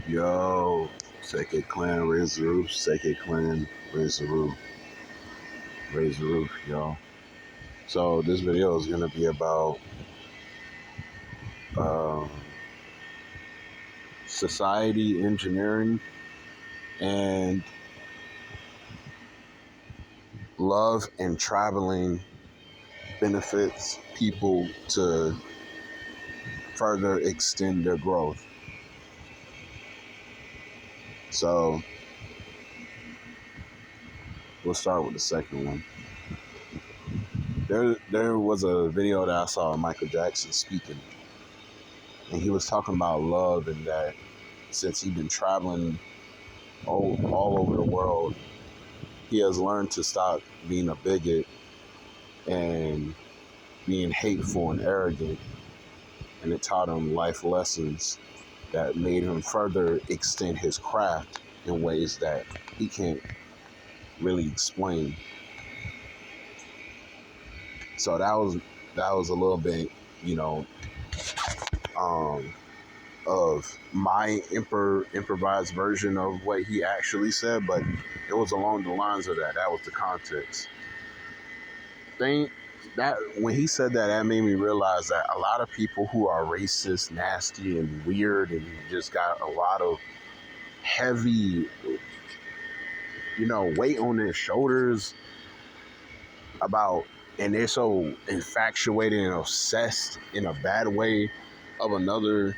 Yo, Sacred Clan, raise the roof. Sacred Clan, raise the roof. Raise the roof, yo. So this video is gonna be about um, society engineering and love and traveling benefits people to further extend their growth. So we'll start with the second one. There was a video that I saw of Michael Jackson speaking, and he was talking about love and that since he's been traveling all over the world, he has learned to stop being a bigot and being hateful and arrogant, and it taught him life lessons that made him further extend his craft in ways that he can't really explain. So that was a little bit, you know, um, of my improvised version of what he actually said, but it was along the lines of that. That was the context. Thing that when he said that, that made me realize that a lot of people who are racist, nasty, and weird, and just got a lot of heavy, weight on their shoulders about, and they're so infatuated and obsessed in a bad way of another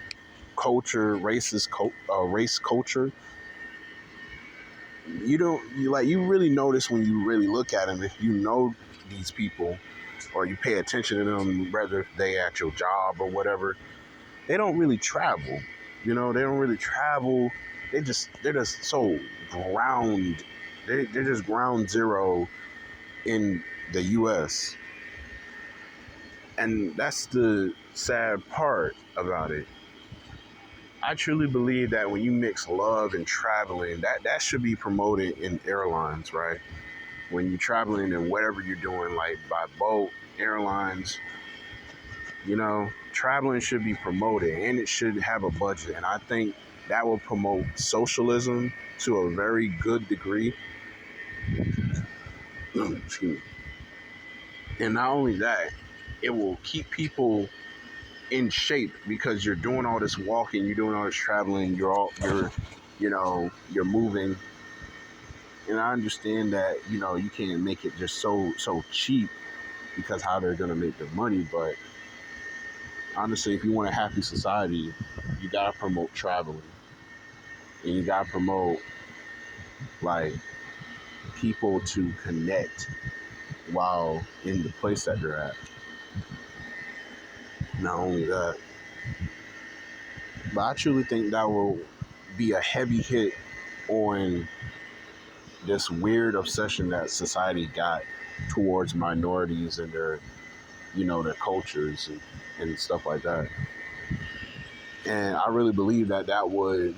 culture, race culture. You really notice when you really look at them, if you know these people or you pay attention to them, whether they at your job or whatever, they don't really travel. They don't really travel. They're just so ground. They're just ground zero in the U.S. And that's the sad part about it. I truly believe that when you mix love and traveling, that should be promoted in airlines, right? When you're traveling and whatever you're doing, like by boat, airlines, traveling should be promoted and it should have a budget. And I think that will promote socialism to a very good degree. Excuse me. And not only that, it will keep people in shape because you're doing all this walking, you're doing all this traveling, you're moving. And I understand that, you can't make it just so cheap because how they're gonna make their money, but honestly, if you want a happy society, you gotta promote traveling. And you gotta promote like people to connect while in the place that they're at. Not only that, but I truly think that will be a heavy hit on this weird obsession that society got towards minorities and their cultures and stuff like that. And I really believe that would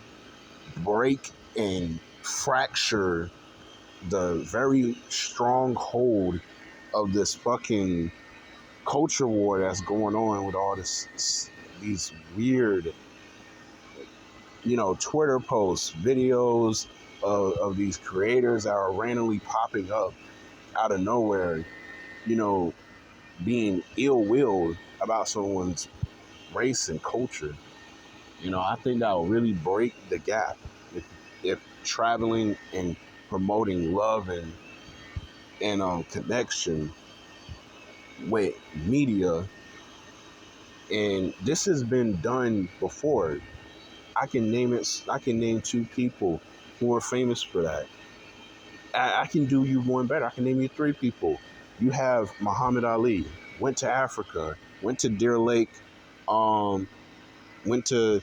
break and fracture the very strong hold of this fucking culture war that's going on with all these weird, Twitter posts, videos of these creators that are randomly popping up out of nowhere, being ill-willed about someone's race and culture. I think that will really break the gap if traveling and promoting love and connection with media. And this has been done before. I can name two people who are famous for that. I can do you one better. I can name you three people. You have Muhammad Ali, went to Africa, went to Deer Lake, um, went to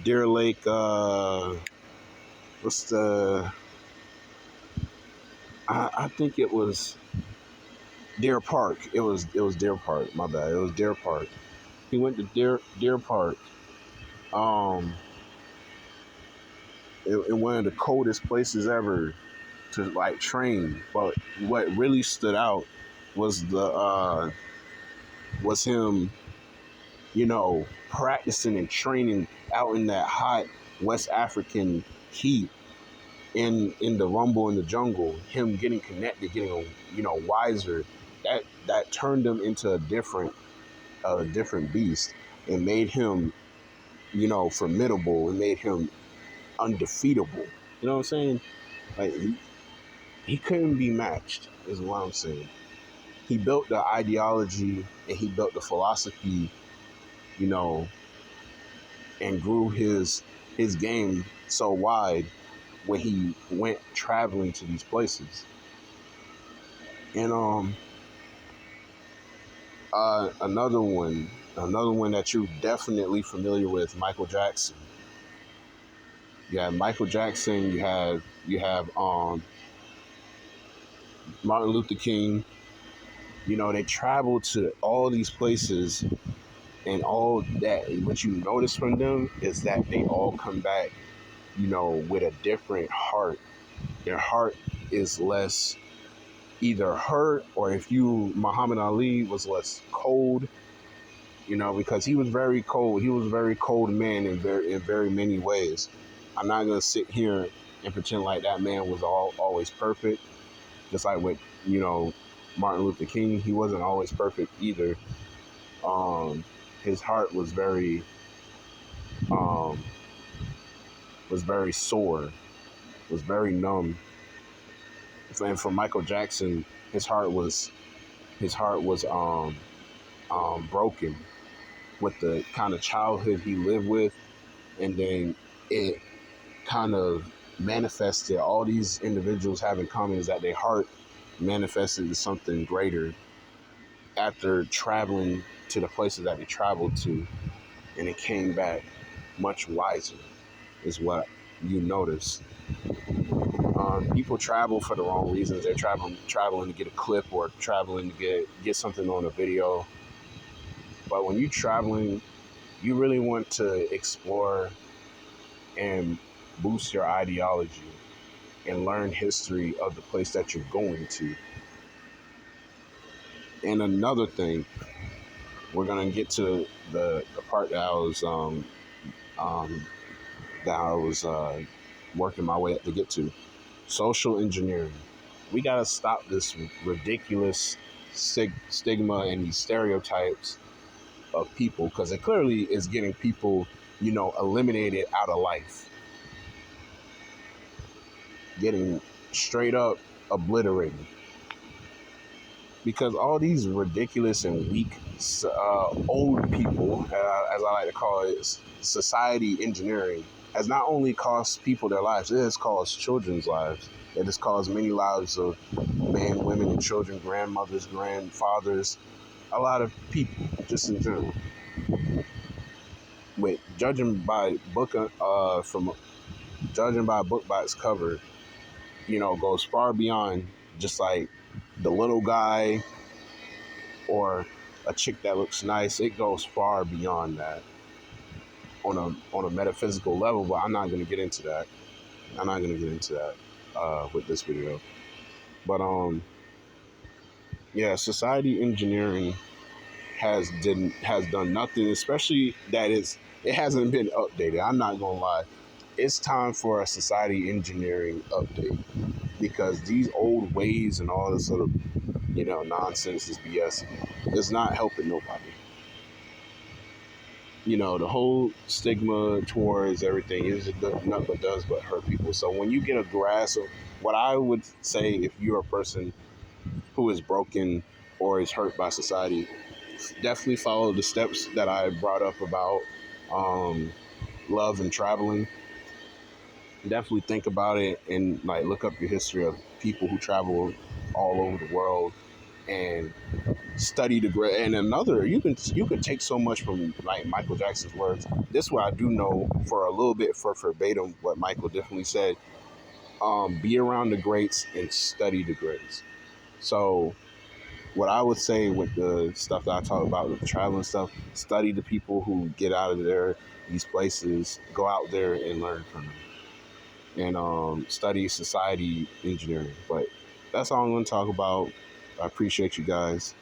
Deer Lake, what's the, I think it was Deer Park. It was Deer Park, my bad. It was Deer Park. He went to Deer Park, um, in one of the coldest places ever to like train. But what really stood out was was him practicing and training out in that hot West African heat in the rumble in the jungle, him getting connected, getting wiser, that turned him into a different beast and made him formidable and made him undefeatable. You know what I'm saying? Like he couldn't be matched, is what I'm saying. He built the ideology and he built the philosophy, you know, and grew his game so wide when he went traveling to these places. And another one that you're definitely familiar with, Michael Jackson. You have Michael Jackson. You have Martin Luther King. They traveled to all these places, and all that. What you notice from them is that they all come back, with a different heart. Their heart is less either hurt, or if you Muhammad Ali was less cold, because he was very cold. He was a very cold man in very many ways. I'm not gonna sit here and pretend like that man was always perfect. Just like with Martin Luther King, he wasn't always perfect either. Um, his heart um, was very sore, was very numb. And for Michael Jackson, his heart was broken with the kind of childhood he lived with, and then it kind of manifested. All these individuals have in common is that their heart manifested to something greater after traveling to the places that they traveled to, and it came back much wiser, is what you notice. People travel for the wrong reasons. They're traveling to get a clip, or traveling to get something on a video. But when you're traveling, you really want to explore and boost your ideology and learn history of the place that you're going to. And another thing, we're gonna get to the part um, that I was working my way up to get to. Social engineering. We gotta stop this ridiculous stigma and these stereotypes of people, because it clearly is getting people, eliminated out of life, getting straight up obliterated. Because all these ridiculous and weak old people, as I like to call it, society engineering, has not only cost people their lives, it has cost children's lives. It has caused many lives of men, women, and children, grandmothers, grandfathers, a lot of people, just in general. Wait, from judging by a book by its cover, goes far beyond just like the little guy or a chick that looks nice. It goes far beyond that on a metaphysical level. But I'm not going to get into that. I'm not going to get into that with this video. But yeah, society engineering has done nothing, especially that it hasn't been updated. I'm not gonna lie. It's time for a society engineering update, because these old ways and all this sort of nonsense, this BS, is not helping nobody. The whole stigma towards everything is nothing but does but hurt people. So when you get a grasp of what I would say, if you're a person who is broken or is hurt by society, definitely follow the steps that I brought up about um, love and traveling. Definitely think about it and like look up your history of people who travel all over the world, and study the great. And another, you can take so much from like Michael Jackson's words. This is what I do know for a little bit, for verbatim what Michael definitely said. Be around the greats and study the greats. So what I would say with the stuff that I talk about with the traveling stuff, study the people who get out of these places, go out there and learn from them, and study society engineering. But that's all I'm going to talk about. I appreciate you guys.